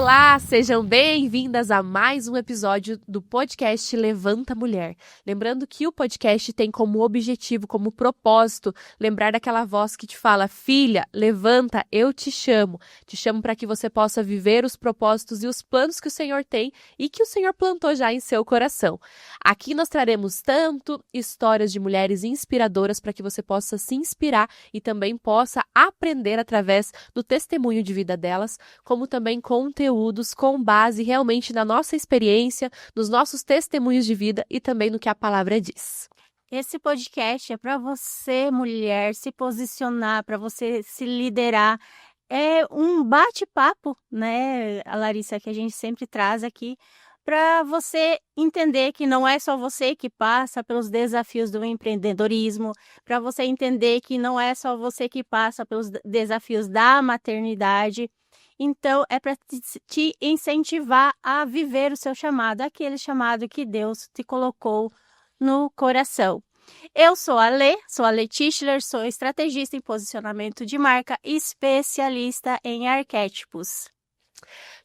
Olá, sejam bem-vindas a mais um episódio do podcast Levanta Mulher. Lembrando que o podcast tem como objetivo, como propósito, lembrar daquela voz que te fala: filha, levanta, eu te chamo. Te chamo para que você possa viver os propósitos e os planos que o Senhor tem e que o Senhor plantou já em seu coração. Aqui nós traremos tanto histórias de mulheres inspiradoras para que você possa se inspirar e também possa aprender através do testemunho de vida delas, como também conteúdos com base realmente na nossa experiência, nos nossos testemunhos de vida e também no que a palavra diz. Esse podcast é para você, mulher, se posicionar, para você se liderar. É um bate-papo, né, a Larissa, que a gente sempre traz aqui, para você entender que não é só você que passa pelos desafios do empreendedorismo, para você entender que não é só você que passa pelos desafios da maternidade. Então, é para te incentivar a viver o seu chamado, aquele chamado que Deus te colocou no coração. Eu sou a Lê Tischler, sou estrategista em posicionamento de marca, especialista em arquétipos.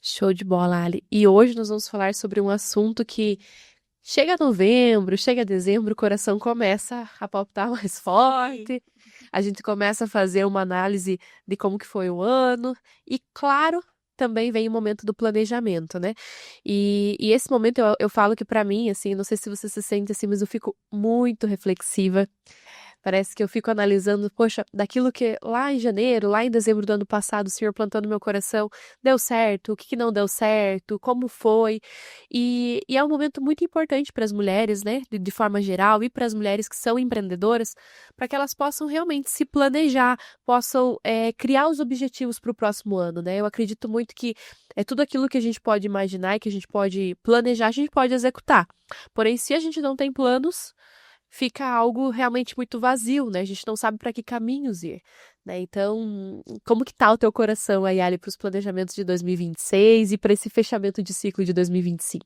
Show de bola, Ali. E hoje nós vamos falar sobre um assunto que chega novembro, chega dezembro, o coração começa a palpitar mais forte. A gente começa a fazer uma análise de como que foi o ano e, claro, também vem o momento do planejamento, né? E esse momento eu falo que pra mim, assim, não sei se você se sente assim, mas eu fico muito reflexiva. Parece que eu fico analisando, poxa, daquilo que lá em janeiro, lá em dezembro do ano passado, o Senhor plantou no meu coração, deu certo, o que não deu certo, como foi. E é um momento muito importante para as mulheres, né, de forma geral, e para as mulheres que são empreendedoras, para que elas possam realmente se planejar, possam criar os objetivos para o próximo ano, né? Eu acredito muito que é tudo aquilo que a gente pode imaginar e que a gente pode planejar, a gente pode executar. Porém, se a gente não tem planos, fica algo realmente muito vazio, né? A gente não sabe para que caminhos ir, né? Então, como que tá o teu coração aí, Ali, para os planejamentos de 2026 e para esse fechamento de ciclo de 2025?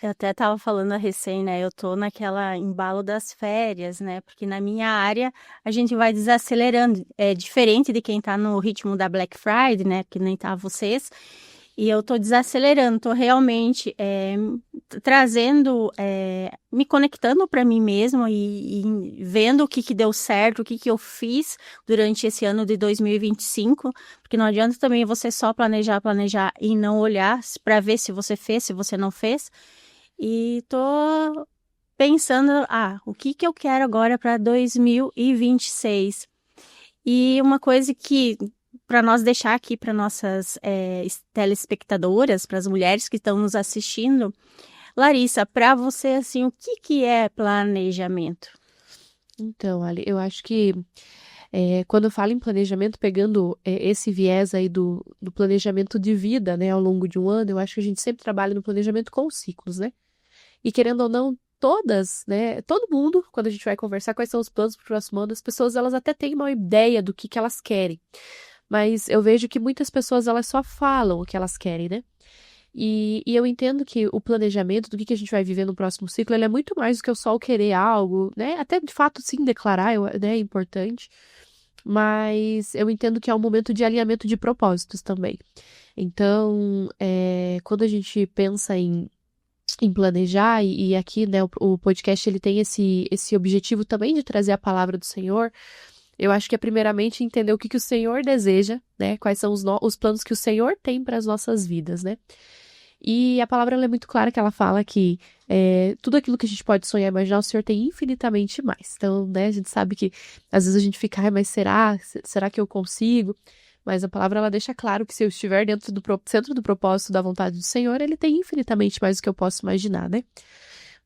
Eu até estava falando a recém, né? Eu tô naquela embalo das férias, né? Porque na minha área a gente vai desacelerando. É diferente de quem tá no ritmo da Black Friday, né? Que nem tá vocês. E eu tô desacelerando, tô realmente trazendo, me conectando para mim mesma e vendo o que deu certo, o que eu fiz durante esse ano de 2025, porque não adianta também você só planejar e não olhar para ver se você fez, se você não fez. E tô pensando, o que eu quero agora para 2026? E uma coisa que para nós deixar aqui para nossas telespectadoras, para as mulheres que estão nos assistindo, Larissa, para você, assim, o que é planejamento? Então, Ali, eu acho que quando eu falo em planejamento, pegando esse viés aí do planejamento de vida, né, ao longo de um ano, eu acho que a gente sempre trabalha no planejamento com ciclos, né? E querendo ou não, todas, né, todo mundo, quando a gente vai conversar quais são os planos para o próximo ano, as pessoas, elas até têm uma ideia do que elas querem. Mas eu vejo que muitas pessoas, elas só falam o que elas querem, né? E eu entendo que o planejamento do que a gente vai viver no próximo ciclo, ele é muito mais do que eu só o querer algo, né? Até, de fato, sim, declarar, né, é importante. Mas eu entendo que é um momento de alinhamento de propósitos também. Então, quando a gente pensa em planejar, e aqui, né, o podcast, ele tem esse objetivo também de trazer a palavra do Senhor. Eu acho que é primeiramente entender o que o Senhor deseja, né? Quais são os planos que o Senhor tem para as nossas vidas, né? E a palavra, ela é muito clara que ela fala que tudo aquilo que a gente pode sonhar e imaginar, o Senhor tem infinitamente mais. Então, né, a gente sabe que às vezes a gente fica, mas será que eu consigo? Mas a palavra, ela deixa claro que se eu estiver dentro do centro do propósito da vontade do Senhor, ele tem infinitamente mais do que eu posso imaginar, né?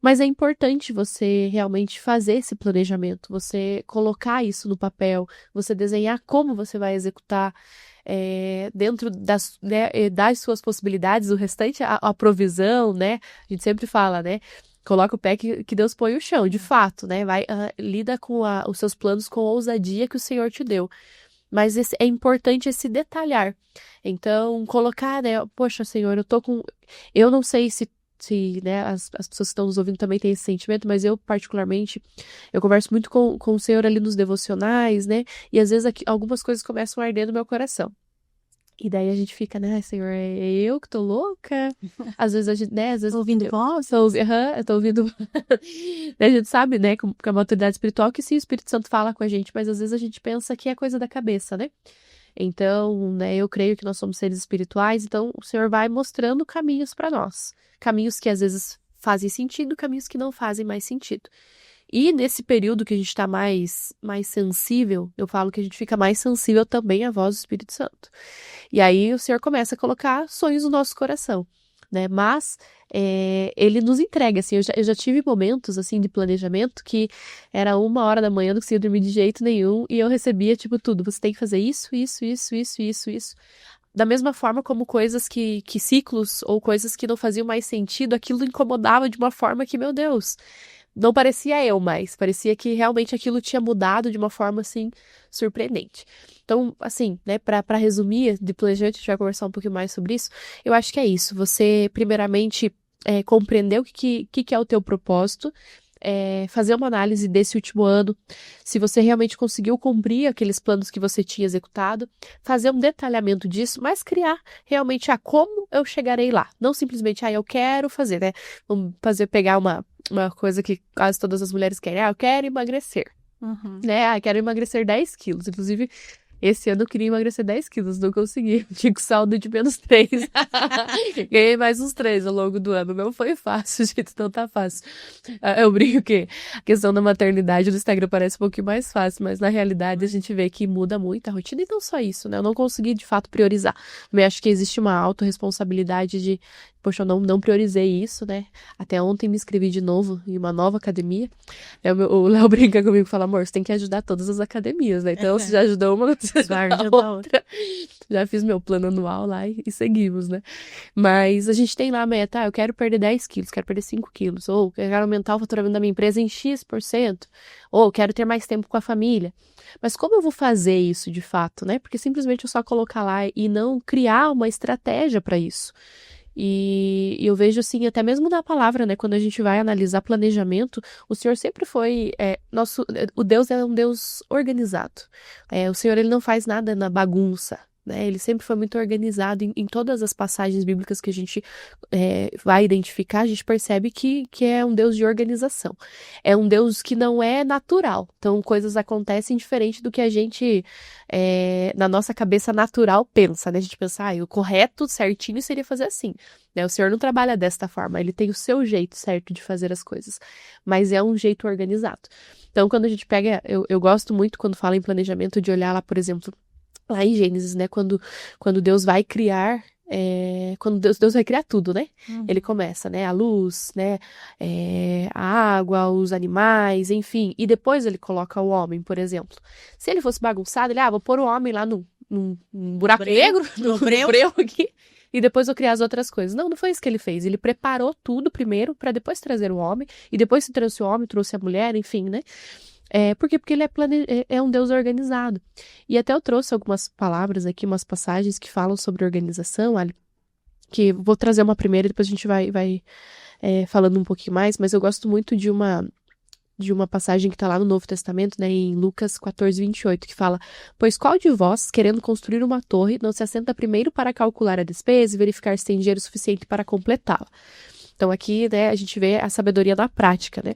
Mas é importante você realmente fazer esse planejamento, você colocar isso no papel, você desenhar como você vai executar dentro das suas possibilidades, o restante, a provisão, né? A gente sempre fala, né? Coloca o pé que Deus põe o chão, de fato, né? Lida com os seus planos com a ousadia que o Senhor te deu. Mas é importante esse detalhar. Então, colocar, né? Poxa, Senhor, eu não sei se né, as pessoas que estão nos ouvindo também têm esse sentimento, mas eu, particularmente, eu converso muito com o Senhor ali nos devocionais, né? E às vezes algumas coisas começam a arder no meu coração. E daí a gente fica, né, Senhor, é eu que tô louca? Às vezes a gente, né, às vezes... Tô ouvindo voz? Eu tô ouvindo... A gente sabe, né, com a maturidade espiritual, que sim, o Espírito Santo fala com a gente, mas às vezes a gente pensa que é coisa da cabeça, né? Então, né, eu creio que nós somos seres espirituais, então o Senhor vai mostrando caminhos para nós. Caminhos que às vezes fazem sentido, caminhos que não fazem mais sentido. E nesse período que a gente está mais sensível, eu falo que a gente fica mais sensível também à voz do Espírito Santo. E aí o Senhor começa a colocar sonhos no nosso coração, né? Mas ele nos entrega, assim, eu já tive momentos, assim, de planejamento que era 1h da manhã, não conseguia dormir de jeito nenhum, e eu recebia, tipo, tudo. Você tem que fazer isso, isso, isso, isso, isso, isso. Da mesma forma como coisas que ciclos ou coisas que não faziam mais sentido, aquilo incomodava de uma forma que, meu Deus, não parecia eu mais, parecia que realmente aquilo tinha mudado de uma forma, assim, surpreendente. Então, assim, né, para resumir, de planejamento, a gente vai conversar um pouquinho mais sobre isso, eu acho que é isso, você, primeiramente, compreender o que é o teu propósito, fazer uma análise desse último ano, se você realmente conseguiu cumprir aqueles planos que você tinha executado, fazer um detalhamento disso, mas criar realmente como eu chegarei lá, não simplesmente, eu quero fazer, né, vamos pegar uma coisa que quase todas as mulheres querem, eu quero emagrecer, né, quero emagrecer 10 quilos, inclusive esse ano eu queria emagrecer 10 quilos, não consegui. Tinha saldo de menos 3. Ganhei mais uns 3 ao longo do ano. Não foi fácil, gente, não tá fácil. Eu brinco que a questão da maternidade no Instagram parece um pouquinho mais fácil, mas na realidade a gente vê que muda muito a rotina. E não só isso, né? Eu não consegui, de fato, priorizar. Também acho que existe uma autorresponsabilidade de, poxa, eu não priorizei isso, né? Até ontem me inscrevi de novo em uma nova academia. O Léo brinca comigo e fala, amor, você tem que ajudar todas as academias, né? Então, você já ajudou uma, você vai ajudar outra. Já fiz meu plano anual lá e seguimos, né? Mas a gente tem lá a meta, eu quero perder 10 quilos, quero perder 5 quilos, ou quero aumentar o faturamento da minha empresa em X%, ou quero ter mais tempo com a família. Mas como eu vou fazer isso de fato, né? Porque simplesmente eu só colocar lá e não criar uma estratégia para isso. E eu vejo assim, até mesmo na palavra, né? Quando a gente vai analisar planejamento, o Senhor sempre foi o Deus é um Deus organizado. O Senhor, ele não faz nada na bagunça, né? Ele sempre foi muito organizado em todas as passagens bíblicas que a gente vai identificar, a gente percebe que é um Deus de organização. É um Deus que não é natural. Então, coisas acontecem diferente do que a gente, na nossa cabeça natural, pensa, né? A gente pensa, o correto, certinho, seria fazer assim. Né? O Senhor não trabalha desta forma, ele tem o seu jeito certo de fazer as coisas, mas é um jeito organizado. Então, quando a gente pega, eu gosto muito, quando fala em planejamento, de olhar lá, por exemplo, lá em Gênesis, né, quando Deus vai criar, quando Deus vai criar tudo, né? Ele começa, né, a luz, né, a água, os animais, enfim, e depois ele coloca o homem, por exemplo. Se ele fosse bagunçado, ele, vou pôr o homem lá num buraco negro, no breu aqui, e depois eu criar as outras coisas. Não foi isso que ele fez. Ele preparou tudo primeiro para depois trazer o homem, e depois se trouxe o homem, trouxe a mulher, enfim, né? Por quê? Porque ele é um Deus organizado. E até eu trouxe algumas palavras aqui, umas passagens que falam sobre organização, Ali, que vou trazer uma primeira e depois a gente vai falando um pouquinho mais, mas eu gosto muito de uma passagem que está lá no Novo Testamento, né, em Lucas 14:28, que fala: pois qual de vós, querendo construir uma torre, não se assenta primeiro para calcular a despesa e verificar se tem dinheiro suficiente para completá-la? Então aqui, né, a gente vê a sabedoria na prática, né?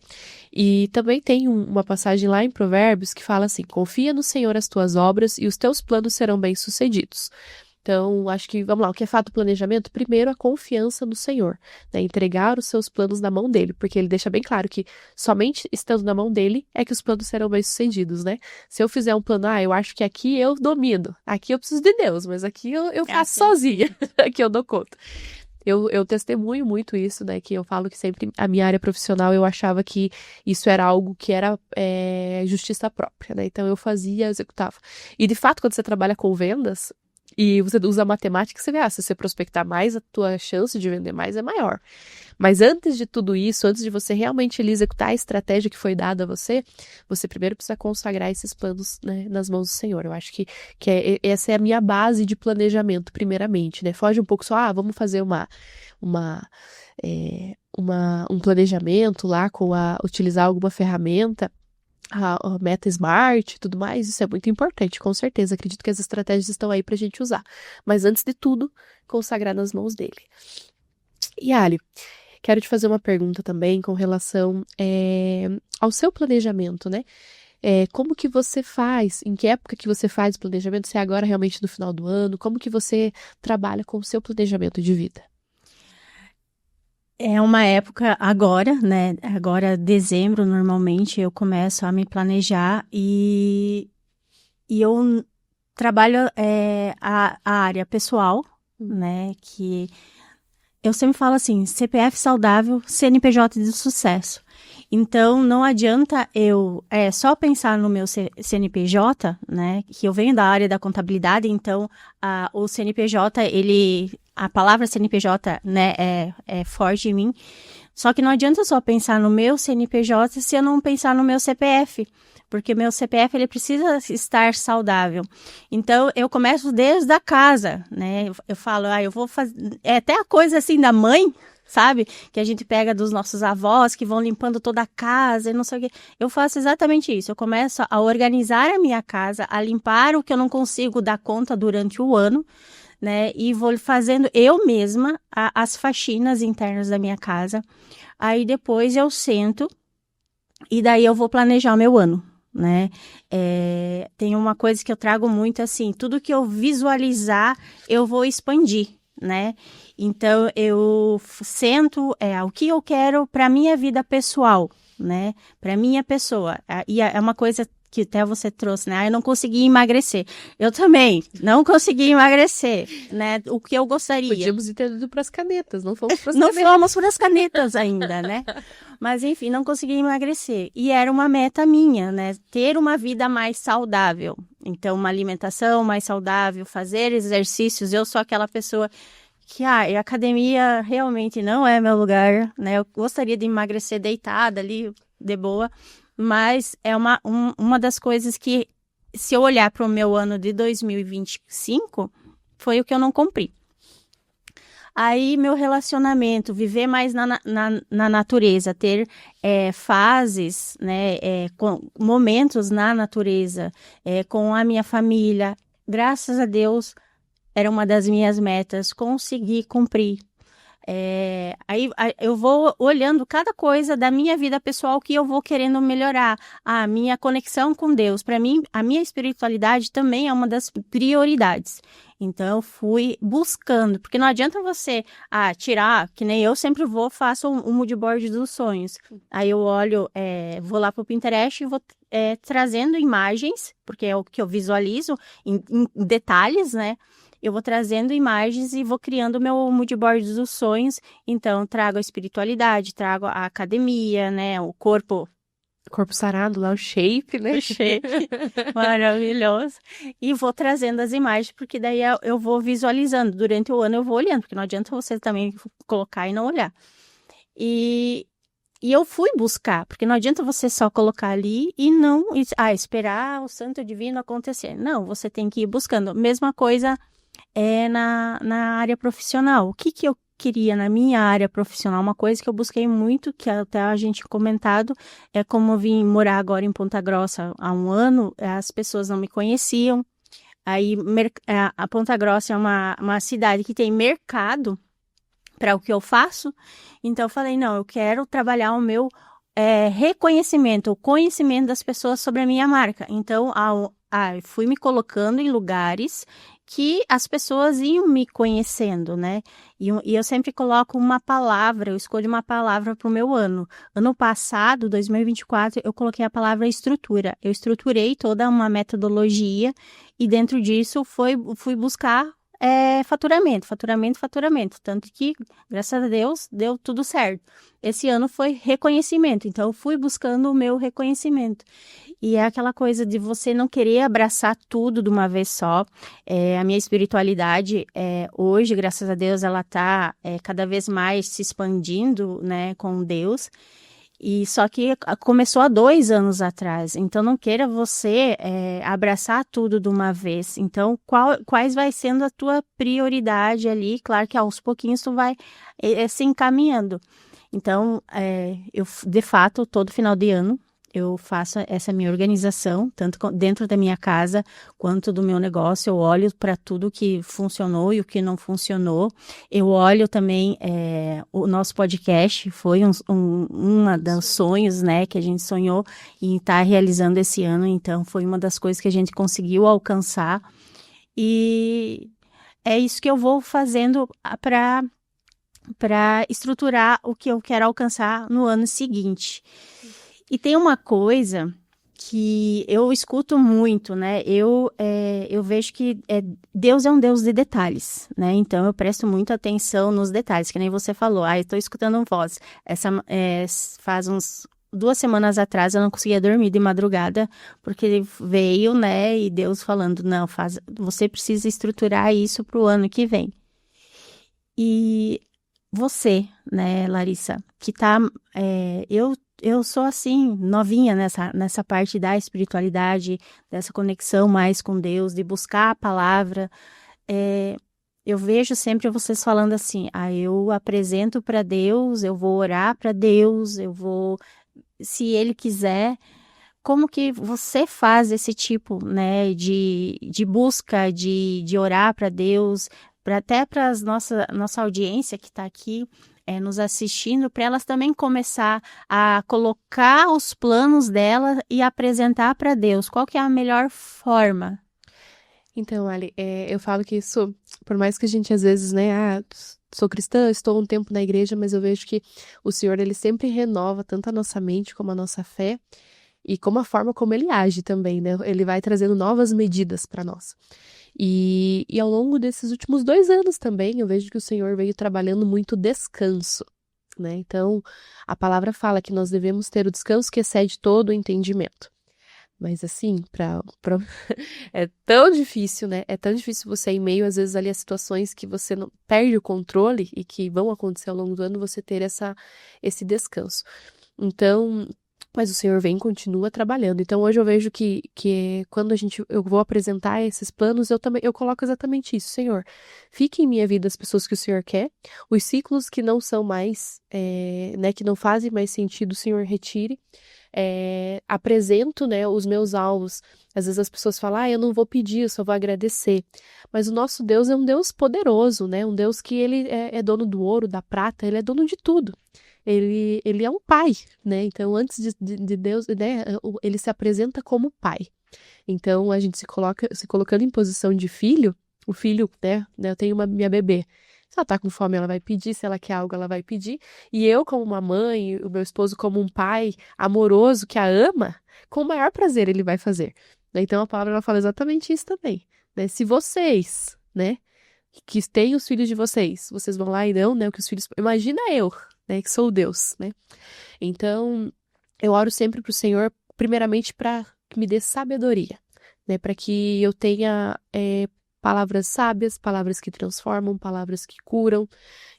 E também tem uma passagem lá em Provérbios que fala assim: confia no Senhor as tuas obras e os teus planos serão bem-sucedidos. Então, acho que, vamos lá, o que é fato do planejamento? Primeiro, a confiança no Senhor, né? Entregar os seus planos na mão dele, porque ele deixa bem claro que somente estando na mão dele é que os planos serão bem-sucedidos, né? Se eu fizer um plano, eu acho que aqui eu domino, aqui eu preciso de Deus, mas aqui eu faço sozinha, aqui eu dou conta. Eu testemunho muito isso, né, que eu falo que sempre a minha área profissional eu achava que isso era algo que era justiça própria, né, então eu fazia, executava. E de fato, quando você trabalha com vendas e você usa matemática, você vê, se você prospectar mais, a tua chance de vender mais é maior. Mas antes de tudo isso, antes de você realmente executar a estratégia que foi dada a você primeiro precisa consagrar esses planos, né, nas mãos do Senhor. Eu acho que essa é a minha base de planejamento, primeiramente, né? Foge um pouco só, vamos fazer um planejamento lá utilizar alguma ferramenta. a meta Smart e tudo mais, isso é muito importante, com certeza. Acredito que as estratégias estão aí pra gente usar. Mas antes de tudo, consagrar nas mãos dele. E Ali, quero te fazer uma pergunta também com relação ao seu planejamento, né? Como que você faz? Em que época que você faz o planejamento? Se é agora realmente no final do ano? Como que você trabalha com o seu planejamento de vida? É uma época agora, né? Agora, dezembro, normalmente eu começo a me planejar e eu trabalho a área pessoal, né? Que eu sempre falo assim, CPF saudável, CNPJ de sucesso. Então, não adianta eu só pensar no meu CNPJ, né? Que eu venho da área da contabilidade, então o CNPJ, a palavra CNPJ, né, é forte em mim. Só que não adianta só pensar no meu CNPJ se eu não pensar no meu CPF, porque meu CPF ele precisa estar saudável. Então eu começo desde a casa, né? Eu falo, eu vou fazer até a coisa assim da mãe, sabe? Que a gente pega dos nossos avós que vão limpando toda a casa e não sei o quê. Eu faço exatamente isso. Eu começo a organizar a minha casa, a limpar o que eu não consigo dar conta durante o ano, né? E vou fazendo eu mesma as faxinas internas da minha casa. Aí depois eu sento e daí eu vou planejar o meu ano, né? Tem uma coisa que eu trago muito assim, tudo que eu visualizar, eu vou expandir, né? Então eu sento o que eu quero para minha vida pessoal, né? Para minha pessoa. E é uma coisa que até você trouxe, né? Eu não consegui emagrecer. Eu também não consegui emagrecer, né? O que eu gostaria. Podíamos ter ido para as canetas, não fomos para as Não canetas. fomos para as canetas ainda, né? Mas enfim, não consegui emagrecer. E era uma meta minha, né? Ter uma vida mais saudável. Então, uma alimentação mais saudável, fazer exercícios. Eu sou aquela pessoa que a academia realmente não é meu lugar, né? Eu gostaria de emagrecer deitada ali, de boa. Mas é uma das coisas que, se eu olhar para o meu ano de 2025, foi o que eu não cumpri. Aí, meu relacionamento, viver mais na natureza, ter fases, né, momentos na natureza, com a minha família, graças a Deus, era uma das minhas metas, consegui cumprir. Aí eu vou olhando cada coisa da minha vida pessoal que eu vou querendo melhorar. A minha conexão com Deus. Para mim, a minha espiritualidade também é uma das prioridades. Então, eu fui buscando. Porque não adianta você tirar, que nem eu sempre vou, faço um mood board dos sonhos. Aí eu olho, vou lá pro Pinterest e vou trazendo imagens, porque é o que eu visualizo em detalhes, né? Eu vou trazendo imagens e vou criando o meu mood board dos sonhos. Então, trago a espiritualidade, trago a academia, né? O corpo sarado lá, o shape, né? O shape. Maravilhoso. E vou trazendo as imagens, porque daí eu vou visualizando. Durante o ano eu vou olhando, porque não adianta você também colocar e não olhar. E eu fui buscar, porque não adianta você só colocar ali e não esperar o santo divino acontecer. Não, você tem que ir buscando. Mesma coisa na área profissional. O que eu queria na minha área profissional? Uma coisa que eu busquei muito, que até a gente comentado, é como eu vim morar agora em Ponta Grossa há um ano, as pessoas não me conheciam. Aí a Ponta Grossa é uma cidade que tem mercado para o que eu faço. Então eu falei, não, eu quero trabalhar o meu reconhecimento, o conhecimento das pessoas sobre a minha marca. Então, fui me colocando em lugares que as pessoas iam me conhecendo, né? E eu sempre coloco uma palavra, eu escolho uma palavra para o meu ano. Ano passado, 2024, eu coloquei a palavra estrutura. Eu estruturei toda uma metodologia e dentro disso fui buscar faturamento. Tanto que, graças a Deus, deu tudo certo. Esse ano foi reconhecimento, então eu fui buscando o meu reconhecimento. E é aquela coisa de você não querer abraçar tudo de uma vez só. A minha espiritualidade, hoje, graças a Deus, ela está cada vez mais se expandindo, né, com Deus. E só que começou há 2 anos atrás, então não queira você abraçar tudo de uma vez. Então, quais vai sendo a tua prioridade ali? Claro que aos pouquinhos tu vai se encaminhando. Então, eu de fato, todo final de ano, eu faço essa minha organização, tanto dentro da minha casa quanto do meu negócio. Eu olho para tudo que funcionou e o que não funcionou. Eu olho também o nosso podcast, foi uma dos sonhos, né, que a gente sonhou em estar realizando esse ano. Então, foi uma das coisas que a gente conseguiu alcançar. E é isso que eu vou fazendo para estruturar o que eu quero alcançar no ano seguinte. E tem uma coisa que eu escuto muito, né? Eu vejo que Deus é um Deus de detalhes, né? Então eu presto muita atenção nos detalhes, que nem você falou. Eu estou escutando voz. Faz uns 2 semanas atrás eu não conseguia dormir de madrugada, porque veio, né? E Deus falando, não, você precisa estruturar isso para o ano que vem. E você, né, Larissa, que tá, eu sou assim, novinha nessa parte da espiritualidade, dessa conexão mais com Deus, de buscar a palavra. Eu vejo sempre vocês falando assim, eu apresento para Deus, eu vou orar para Deus, eu vou, se Ele quiser. Como que você faz esse tipo, né, de busca, de orar para Deus, até para nossa audiência que está aqui nos assistindo, para elas também começar a colocar os planos dela e apresentar para Deus? Qual que é a melhor forma? Então, Ali, eu falo que isso, por mais que a gente às vezes, né, sou cristã, estou um tempo na igreja, mas eu vejo que o Senhor, ele sempre renova tanto a nossa mente como a nossa fé e como a forma como ele age também, né? Ele vai trazendo novas medidas para nós. E ao longo desses últimos 2 anos também, eu vejo que o Senhor veio trabalhando muito descanso, né? Então, a palavra fala que nós devemos ter o descanso que excede todo o entendimento. Mas assim, é tão difícil, né? É tão difícil você, em meio, às vezes, ali a situações que você não perde o controle e que vão acontecer ao longo do ano, você ter esse descanso. Então, mas o Senhor vem e continua trabalhando. Então, hoje eu vejo que quando eu vou apresentar esses planos, eu coloco exatamente isso. Senhor, fique em minha vida as pessoas que o Senhor quer, os ciclos que não são mais, né, que não fazem mais sentido, o Senhor retire. Apresento, né, os meus alvos. Às vezes as pessoas falam, eu não vou pedir, eu só vou agradecer. Mas o nosso Deus é um Deus poderoso, né? Um Deus que ele é dono do ouro, da prata, ele é dono de tudo. Ele é um pai, né? Então, antes de Deus, né, ele se apresenta como pai. Então, a gente se colocando em posição de filho, o filho, né? Eu tenho minha bebê. Se ela tá com fome, ela vai pedir. Se ela quer algo, ela vai pedir. E eu, como uma mãe, o meu esposo, como um pai amoroso que a ama, com o maior prazer ele vai fazer. Então, a palavra ela fala exatamente isso também. Né? Se vocês, né, que têm os filhos de vocês vão lá e dão, né, o que os filhos... Imagina eu, né, que sou Deus, né? Então, eu oro sempre pro Senhor, primeiramente para que me dê sabedoria, né, para que eu tenha palavras sábias, palavras que transformam, palavras que curam,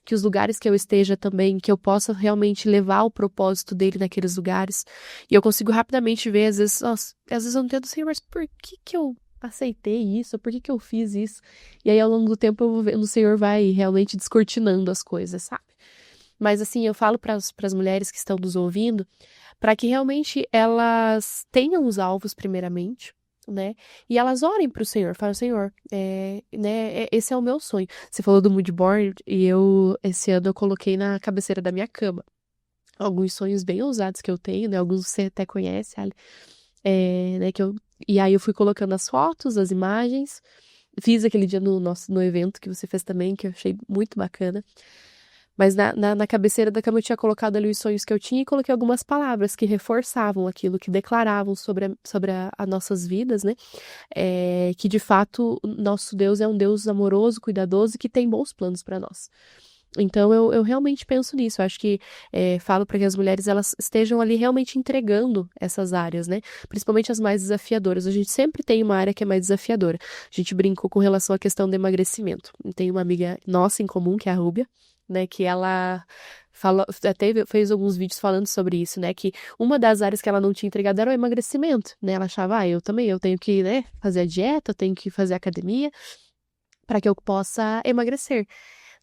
que os lugares que eu esteja também, que eu possa realmente levar o propósito dele naqueles lugares. E eu consigo rapidamente ver, às vezes eu não entendo, Senhor, mas por que eu aceitei isso? Por que eu fiz isso? E aí, ao longo do tempo, eu vou vendo, o Senhor vai realmente descortinando as coisas, sabe? Mas assim, eu falo para as mulheres que estão nos ouvindo, para que realmente elas tenham os alvos primeiramente, né? E elas orem para o Senhor, falam, Senhor, né, esse é o meu sonho. Você falou do mood board e esse ano eu coloquei na cabeceira da minha cama alguns sonhos bem ousados que eu tenho, né? Alguns você até conhece, Ali, né? E aí eu fui colocando as fotos, as imagens, fiz aquele dia no evento que você fez também, que eu achei muito bacana. Mas na cabeceira da cama eu tinha colocado ali os sonhos que eu tinha e coloquei algumas palavras que reforçavam aquilo, que declaravam sobre as nossas vidas, né? Que de fato nosso Deus é um Deus amoroso, cuidadoso e que tem bons planos para nós. Então eu realmente penso nisso. Eu acho que falo para que as mulheres elas estejam ali realmente entregando essas áreas, né? Principalmente as mais desafiadoras. A gente sempre tem uma área que é mais desafiadora. A gente brincou com relação à questão do emagrecimento. Tem uma amiga nossa em comum, que é a Rúbia, né, que ela até fez alguns vídeos falando sobre isso, né, que uma das áreas que ela não tinha entregado era o emagrecimento, né, ela achava, eu tenho que, né, fazer a dieta, eu tenho que fazer a academia para que eu possa emagrecer.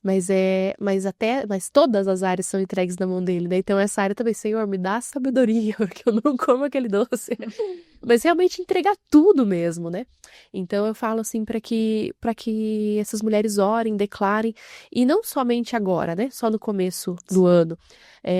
Mas todas as áreas são entregues na mão dele, né? Então essa área também, Senhor, me dá sabedoria, porque eu não como aquele doce. Mas realmente entregar tudo mesmo, né? Então eu falo assim para que essas mulheres orem, declarem, e não somente agora, né? Só no começo do ano,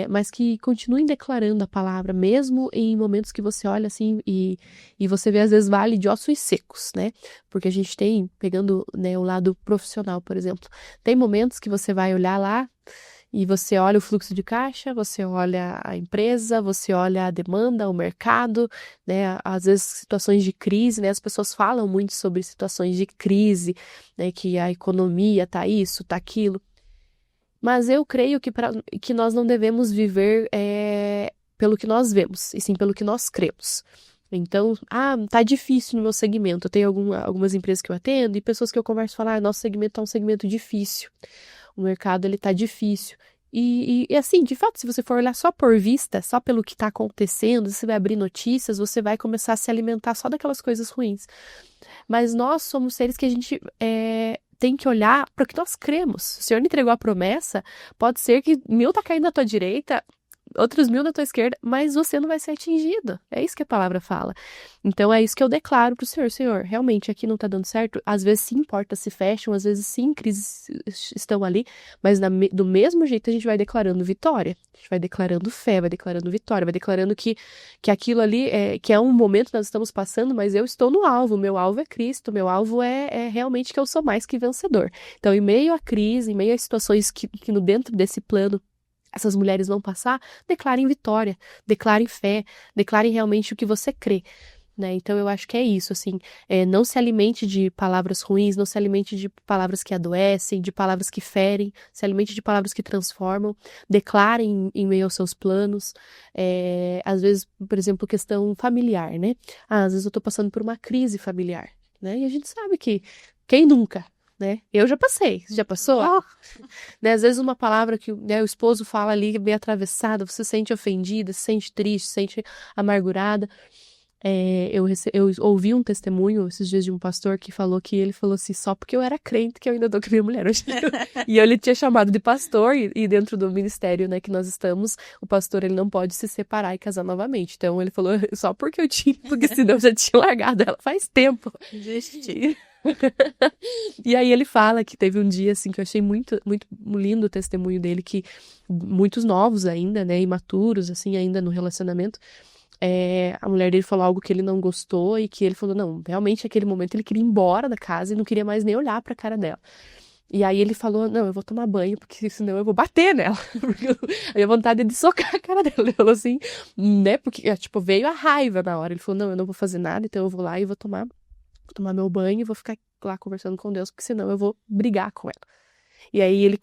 mas que continuem declarando a palavra, mesmo em momentos que você olha assim e você vê às vezes vale de ossos secos, né? Porque a gente tem, pegando, né, o lado profissional, por exemplo, tem momentos que você vai olhar lá e você olha o fluxo de caixa, você olha a empresa, você olha a demanda, o mercado, né? Às vezes situações de crise, né? As pessoas falam muito sobre situações de crise, né? Que a economia tá isso, tá aquilo. Mas eu creio que nós não devemos viver pelo que nós vemos, e sim pelo que nós cremos. Então, tá difícil no meu segmento. Eu tenho algumas empresas que eu atendo e pessoas que eu converso falam, nosso segmento tá um segmento difícil. O mercado, ele tá difícil. E assim, de fato, se você for olhar só por vista, só pelo que tá acontecendo, você vai abrir notícias, você vai começar a se alimentar só daquelas coisas ruins. Mas nós somos seres que a gente tem que olhar para o que nós cremos. O Senhor entregou a promessa, pode ser que 1000 tá caindo na tua direita, outros 1000 na tua esquerda, mas você não vai ser atingido. É isso que a palavra fala. Então é isso que eu declaro pro Senhor. Senhor, realmente aqui não tá dando certo. Às vezes sim, portas se fecham, às vezes sim, crises estão ali, mas do mesmo jeito a gente vai declarando vitória. A gente vai declarando fé, vai declarando vitória, vai declarando que aquilo ali que é um momento que nós estamos passando, mas eu estou no alvo. Meu alvo é Cristo, meu alvo é realmente que eu sou mais que vencedor. Então, em meio à crise, em meio a situações que no dentro desse plano essas mulheres vão passar, declarem vitória, declarem fé, declarem realmente o que você crê, né? Então eu acho que é isso, assim, não se alimente de palavras ruins, não se alimente de palavras que adoecem, de palavras que ferem, se alimente de palavras que transformam, declarem em meio aos seus planos, às vezes, por exemplo, questão familiar, né? Às vezes eu tô passando por uma crise familiar, né? E a gente sabe que quem nunca, né? Eu já passei. Você já passou? Né? Às vezes uma palavra que, né, o esposo fala ali bem atravessada, você se sente ofendida, se sente triste, se sente amargurada. Eu ouvi um testemunho esses dias de um pastor que ele falou assim, só porque eu era crente que eu ainda dou com minha mulher hoje. E ele tinha chamado de pastor, e dentro do ministério, né, que nós estamos, o pastor, ele não pode se separar e casar novamente. Então ele falou, só porque eu tinha, porque senão eu já tinha largado ela faz tempo. Desistir. E aí ele fala que teve um dia, assim, que eu achei muito, muito lindo o testemunho dele, que muitos novos ainda, né, imaturos, assim, ainda no relacionamento, a mulher dele falou algo que ele não gostou e que ele falou, não, realmente naquele momento ele queria ir embora da casa e não queria mais nem olhar pra cara dela. E aí ele falou, não, eu vou tomar banho, porque senão eu vou bater nela. Porque a minha vontade é de socar a cara dela. Ele falou assim, né, porque, tipo, veio a raiva na hora. Ele falou, não, eu não vou fazer nada, então eu vou lá e vou tomar meu banho e vou ficar lá conversando com Deus, porque senão eu vou brigar com ela. E aí ele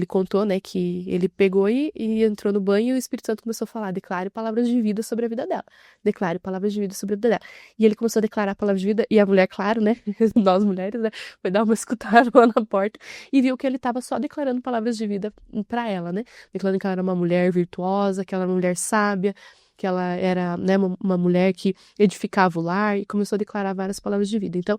contou, né, que ele pegou e entrou no banho e o Espírito Santo começou a falar, declare palavras de vida sobre a vida dela. Declare palavras de vida sobre a vida dela. E ele começou a declarar palavras de vida, e a mulher, claro, né, nós mulheres, né, foi dar uma escutada lá na porta e viu que ele estava só declarando palavras de vida pra ela, né, declarando que ela era uma mulher virtuosa, que ela era uma mulher sábia, que ela era, né, uma mulher que edificava o lar, e começou a declarar várias palavras de vida. Então,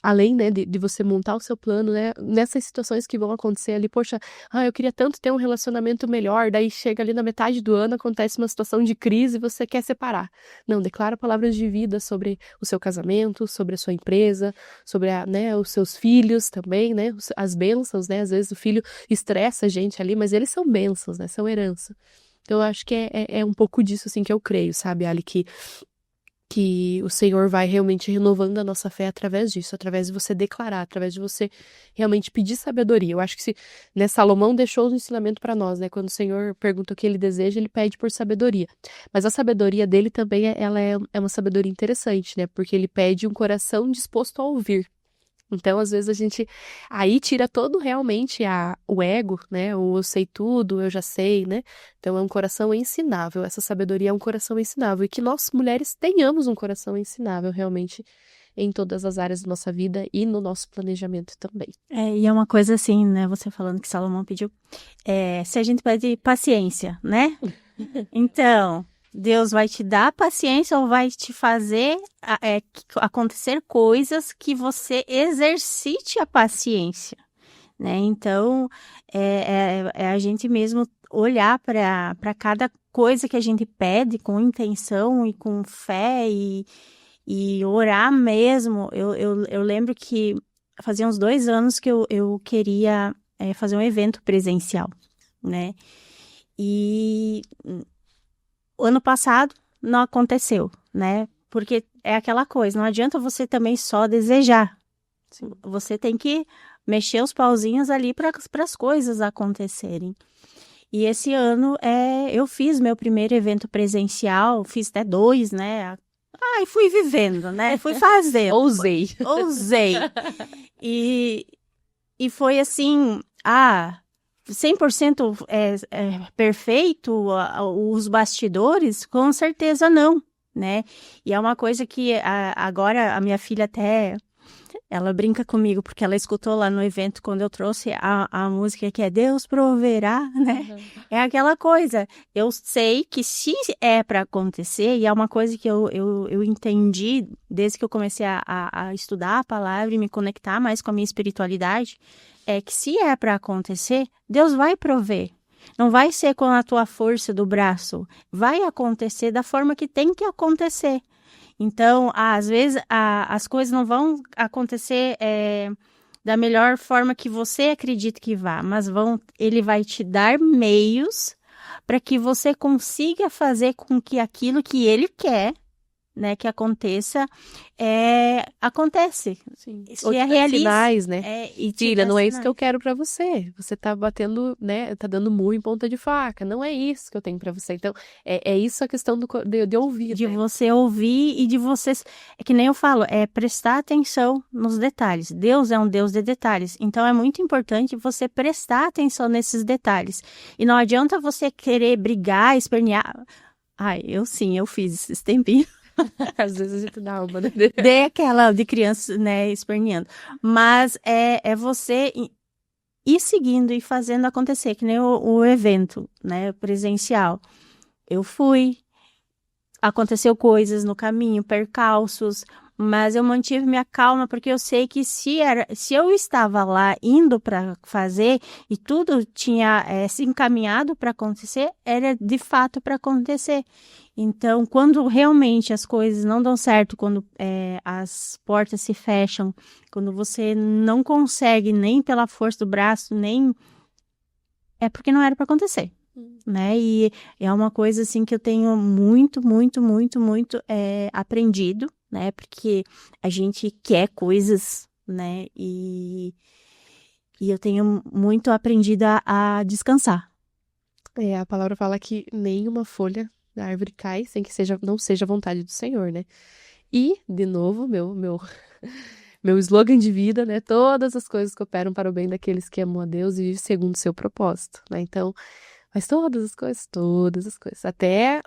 além, né, de você montar o seu plano, né, nessas situações que vão acontecer ali, poxa, eu queria tanto ter um relacionamento melhor, daí chega ali na metade do ano, acontece uma situação de crise e você quer separar. Não, declara palavras de vida sobre o seu casamento, sobre a sua empresa, sobre né, os seus filhos também, né, as bênçãos, né, às vezes o filho estressa a gente ali, mas eles são bênçãos, né, são herança. Então eu acho que é um pouco disso, assim, que eu creio, sabe, Ali, que o Senhor vai realmente renovando a nossa fé através disso, através de você declarar, através de você realmente pedir sabedoria. Eu acho que né, Salomão deixou o ensinamento para nós, né? Quando o Senhor pergunta o que ele deseja, ele pede por sabedoria. Mas a sabedoria dele também, ela é uma sabedoria interessante, né? Porque ele pede um coração disposto a ouvir. Então, às vezes, a gente aí tira todo realmente o ego, né? O eu sei tudo, eu já sei, né? Então, é um coração ensinável. Essa sabedoria é um coração ensinável. E que nós, mulheres, tenhamos um coração ensinável, realmente, em todas as áreas da nossa vida e no nosso planejamento também. E é uma coisa assim, né? Você falando que Salomão pediu. Se a gente pede paciência, né? Então, Deus vai te dar paciência ou vai te fazer acontecer coisas que você exercite a paciência, né? Então, é a gente mesmo olhar para cada coisa que a gente pede com intenção e com fé e orar mesmo. Eu lembro que fazia uns 2 anos que eu queria fazer um evento presencial, né? E o ano passado não aconteceu, né? Porque é aquela coisa, não adianta você também só desejar. Sim. Você tem que mexer os pauzinhos ali para as coisas acontecerem. E esse ano eu fiz meu primeiro evento presencial, fiz até 2, né? E fui vivendo, né? Fui fazendo. Ousei. Ousei. E foi assim, 100% perfeito os bastidores? Com certeza não, né? E é uma coisa que agora a minha filha até, ela brinca comigo, porque ela escutou lá no evento quando eu trouxe a música que é Deus proverá, né? Uhum. É aquela coisa, eu sei que se é para acontecer, e é uma coisa que eu entendi desde que eu comecei a estudar a palavra e me conectar mais com a minha espiritualidade, é que se é para acontecer, Deus vai prover. Não vai ser com a tua força do braço, vai acontecer da forma que tem que acontecer. Então, às vezes, as coisas não vão acontecer da melhor forma que você acredita que vá, mas ele vai te dar meios para que você consiga fazer com que aquilo que ele quer, né, que aconteça, acontece. Sim. Se Ou te dá realize. sinais, né? E te Filha, dá não é isso que eu sinais. quero pra você. Você tá batendo, né? Tá dando murro em ponta de faca. Não é isso que eu tenho pra você. Então, é isso a questão de ouvir, De né? você ouvir e de você. É que nem eu falo, é prestar atenção nos detalhes. Deus é um Deus de detalhes. Então é muito importante você prestar atenção nesses detalhes. E não adianta você querer brigar, espernear. Eu fiz esses tempinhos. Às vezes a gente dá uma, né? Dei aquela de criança, né, esperneando. Mas é você ir seguindo e fazendo acontecer, que nem o evento, né, presencial. Eu fui. Aconteceu coisas no caminho, percalços, mas eu mantive minha calma porque eu sei que se eu estava lá indo para fazer e tudo tinha se encaminhado para acontecer, era de fato para acontecer. Então, quando realmente as coisas não dão certo, quando as portas se fecham, quando você não consegue nem pela força do braço, nem é porque não era para acontecer, né? E é uma coisa assim que eu tenho muito, muito, muito, muito aprendido, né? Porque a gente quer coisas, né? E eu tenho muito aprendido a descansar. A palavra fala que nenhuma folha da árvore cai sem que não seja a vontade do Senhor, né? E, de novo, meu slogan de vida, né? Todas as coisas cooperam para o bem daqueles que amam a Deus e vivem segundo o seu propósito, né? Então, mas todas as coisas. Até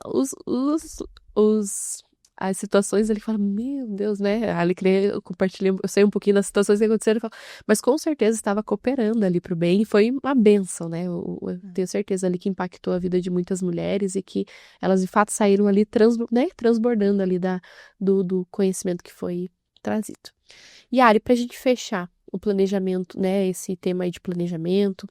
as situações ele fala, meu Deus, né? Ali que eu compartilhei, eu sei um pouquinho das situações que aconteceram, mas com certeza estava cooperando ali para o bem e foi uma bênção, né? Eu tenho certeza ali que impactou a vida de muitas mulheres e que elas de fato saíram ali transbordando ali do conhecimento que foi trazido. E Ari, para a gente fechar o planejamento, né, esse tema aí de planejamento,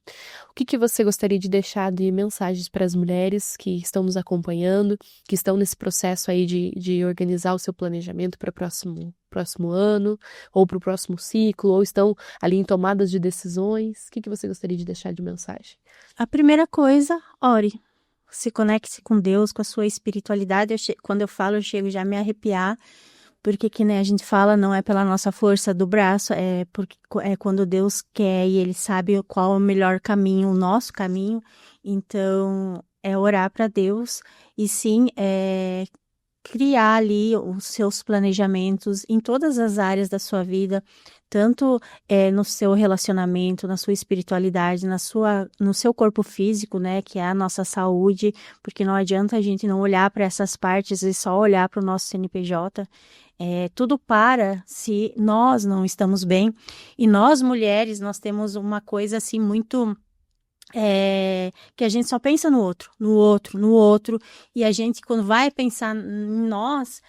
o que você gostaria de deixar de mensagens para as mulheres que estão nos acompanhando, que estão nesse processo aí de organizar o seu planejamento para o próximo ano, ou para o próximo ciclo, ou estão ali em tomadas de decisões? O que você gostaria de deixar de mensagem? A primeira coisa, ore. Se conecte com Deus, com a sua espiritualidade. Quando eu falo, eu chego já a me arrepiar. Porque que nem a gente fala, não é pela nossa força do braço, porque é quando Deus quer e Ele sabe qual é o melhor caminho, o nosso caminho. Então, é orar para Deus e sim, criar ali os seus planejamentos em todas as áreas da sua vida, tanto no seu relacionamento, na sua espiritualidade, no seu corpo físico, né, que é a nossa saúde, porque não adianta a gente não olhar para essas partes e só olhar para o nosso CNPJ. Tudo para se nós não estamos bem. E nós, mulheres, nós temos uma coisa assim muito que a gente só pensa no outro, no outro, no outro, e a gente, quando vai pensar em nós,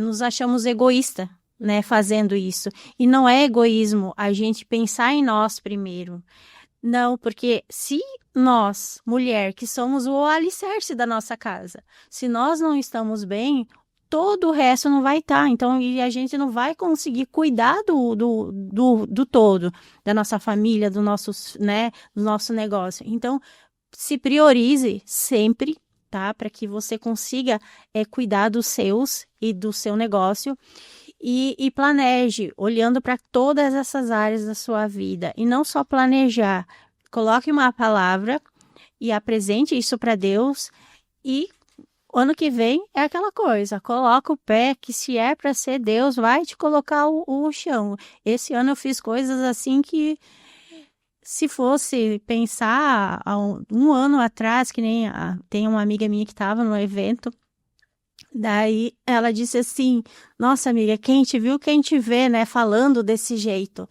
nos achamos egoísta, né, fazendo isso. E não é egoísmo a gente pensar em nós primeiro. Não, porque se nós, mulher, que somos o alicerce da nossa casa, se nós não estamos bem, todo o resto não vai estar. Então, e a gente não vai conseguir cuidar do todo, da nossa família, do nosso, né, do nosso negócio. Então, se priorize sempre, tá? Para que você consiga cuidar dos seus e do seu negócio. E planeje, olhando para todas essas áreas da sua vida. E não só planejar. Coloque uma palavra e apresente isso para Deus. E ano que vem é aquela coisa. Coloca o pé, que se é para ser Deus, vai te colocar o chão. Esse ano eu fiz coisas assim que, se fosse pensar há um ano atrás, que nem tem uma amiga minha que estava no evento. Daí ela disse assim: nossa, amiga, quem te viu, quem te vê, né? Falando desse jeito.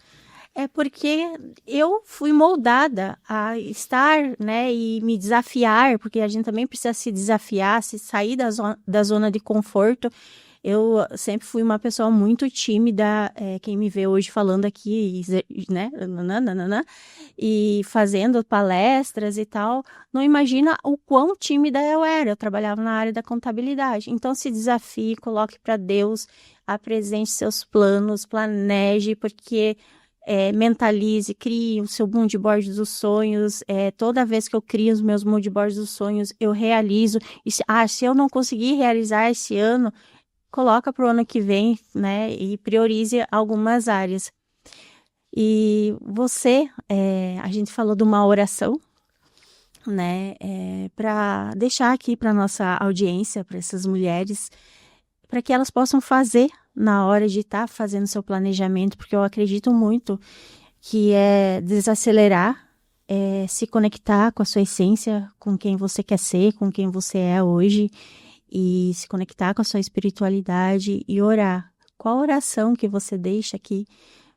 É porque eu fui moldada a estar, né? E me desafiar, porque a gente também precisa se desafiar, se sair da zona de conforto. Eu sempre fui uma pessoa muito tímida, quem me vê hoje falando aqui, né, e fazendo palestras e tal, não imagina o quão tímida eu era. Eu trabalhava na área da contabilidade. Então, se desafie, coloque para Deus, apresente seus planos, planeje, porque mentalize, crie o seu mood board dos sonhos. Toda vez que eu crio os meus mood boards dos sonhos, eu realizo. E se eu não conseguir realizar esse ano, coloca para o ano que vem, né? E priorize algumas áreas. E você, a gente falou de uma oração, né? Para deixar aqui para nossa audiência, para essas mulheres, para que elas possam fazer na hora de estar fazendo seu planejamento, porque eu acredito muito que é desacelerar, se conectar com a sua essência, com quem você quer ser, com quem você é hoje, e se conectar com a sua espiritualidade e orar. Qual oração que você deixa aqui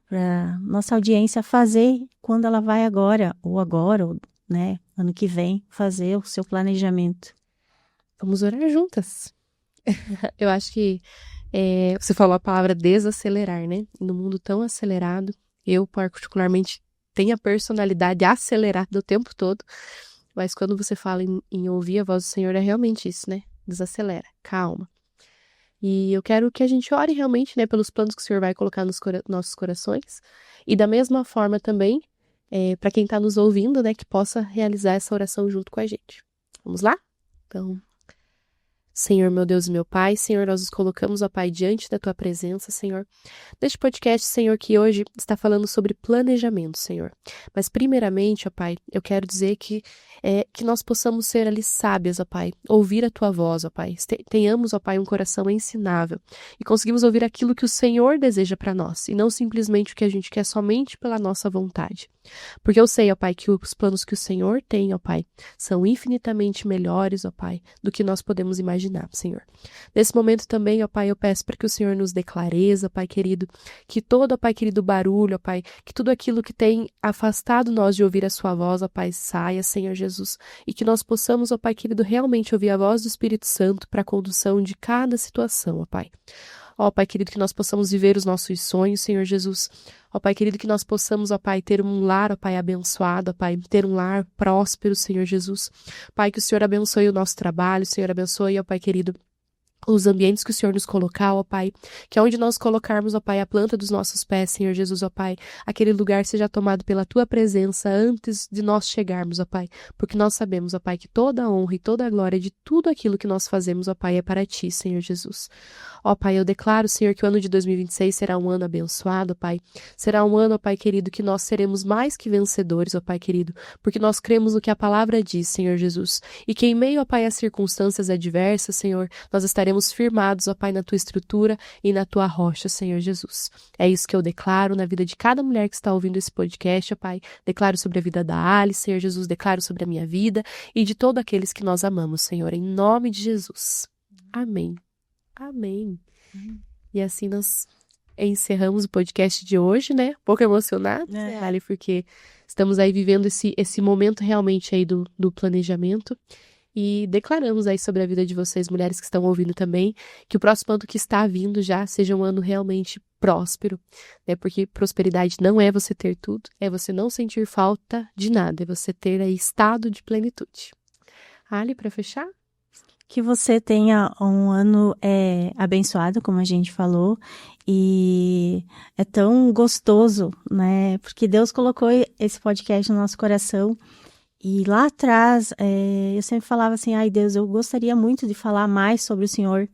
para nossa audiência fazer quando ela vai agora, ou né, ano que vem, fazer o seu planejamento? Vamos orar juntas. Eu acho que você falou a palavra desacelerar, né? No mundo tão acelerado, eu particularmente tenho a personalidade acelerada o tempo todo, mas quando você fala em ouvir a voz do Senhor, é realmente isso, né? Desacelera, calma. E eu quero que a gente ore realmente, né, pelos planos que o Senhor vai colocar nos nossos corações. E da mesma forma também, para quem está nos ouvindo, né, que possa realizar essa oração junto com a gente. Vamos lá? Então, Senhor, meu Deus e meu Pai, Senhor, nós nos colocamos, ó Pai, diante da Tua presença, Senhor. Neste podcast, Senhor, que hoje está falando sobre planejamento, Senhor. Mas primeiramente, ó Pai, eu quero dizer que nós possamos ser ali sábias, ó Pai, ouvir a Tua voz, ó Pai. Tenhamos, ó Pai, um coração ensinável e conseguimos ouvir aquilo que o Senhor deseja para nós e não simplesmente o que a gente quer somente pela nossa vontade. Porque eu sei, ó Pai, que os planos que o Senhor tem, ó Pai, são infinitamente melhores, ó Pai, do que nós podemos imaginar, Senhor. Nesse momento também, ó Pai, eu peço para que o Senhor nos dê clareza, Pai querido, que todo, ó Pai querido, barulho, ó Pai, que tudo aquilo que tem afastado nós de ouvir a sua voz, ó Pai, saia, Senhor Jesus, e que nós possamos, ó Pai querido, realmente ouvir a voz do Espírito Santo para a condução de cada situação, ó Pai. Ó Pai querido, que nós possamos viver os nossos sonhos, Senhor Jesus. Ó Pai querido, que nós possamos, ó Pai, ter um lar, ó Pai, abençoado, ó Pai, ter um lar próspero, Senhor Jesus. Pai, que o Senhor abençoe o nosso trabalho, o Senhor abençoe, ó Pai querido, os ambientes que o Senhor nos colocar, ó Pai, que aonde nós colocarmos, ó Pai, a planta dos nossos pés, Senhor Jesus, ó Pai, aquele lugar seja tomado pela Tua presença antes de nós chegarmos, ó Pai, porque nós sabemos, ó Pai, que toda a honra e toda a glória de tudo aquilo que nós fazemos, ó Pai, é para Ti, Senhor Jesus. Ó Pai, eu declaro, Senhor, que o ano de 2026 será um ano abençoado, ó Pai, será um ano, ó Pai querido, que nós seremos mais que vencedores, ó Pai querido, porque nós cremos no que a palavra diz, Senhor Jesus, e que em meio, ó Pai, às circunstâncias adversas, Senhor, nós estaremos firmados, ó Pai, na Tua estrutura e na Tua rocha, Senhor Jesus. É isso que eu declaro na vida de cada mulher que está ouvindo esse podcast, ó Pai. Declaro sobre a vida da Alice, Senhor Jesus, declaro sobre a minha vida e de todos aqueles que nós amamos, Senhor, em nome de Jesus. Amém. Amém. E assim nós encerramos o podcast de hoje, né? Um pouco emocionado, né, Ali, porque estamos aí vivendo esse momento realmente aí do planejamento. E declaramos aí sobre a vida de vocês, mulheres que estão ouvindo também, que o próximo ano que está vindo já seja um ano realmente próspero, né? Porque prosperidade não é você ter tudo, é você não sentir falta de nada, é você ter aí estado de plenitude. Ali, para fechar? Que você tenha um ano abençoado, como a gente falou, e é tão gostoso, né? Porque Deus colocou esse podcast no nosso coração. E lá atrás, eu sempre falava assim, ai Deus, eu gostaria muito de falar mais sobre o Senhor,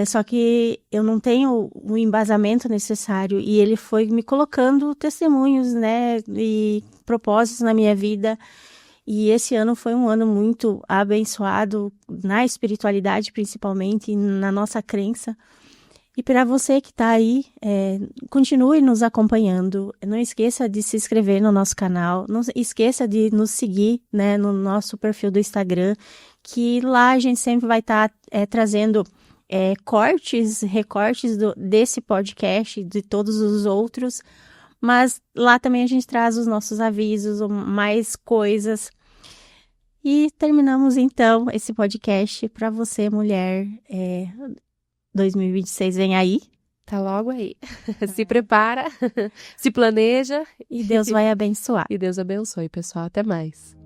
só que eu não tenho o embasamento necessário, e Ele foi me colocando testemunhos, né, e propósitos na minha vida, e esse ano foi um ano muito abençoado, na espiritualidade principalmente, e na nossa crença. E para você que está aí, continue nos acompanhando. Não esqueça de se inscrever no nosso canal. Não esqueça de nos seguir, né, no nosso perfil do Instagram, que lá a gente sempre vai estar trazendo recortes desse podcast, de todos os outros. Mas lá também a gente traz os nossos avisos, mais coisas. E terminamos então esse podcast para você, mulher. 2026 vem aí. Tá logo aí. Se prepara, se planeja. E Deus vai abençoar. E Deus abençoe, pessoal. Até mais.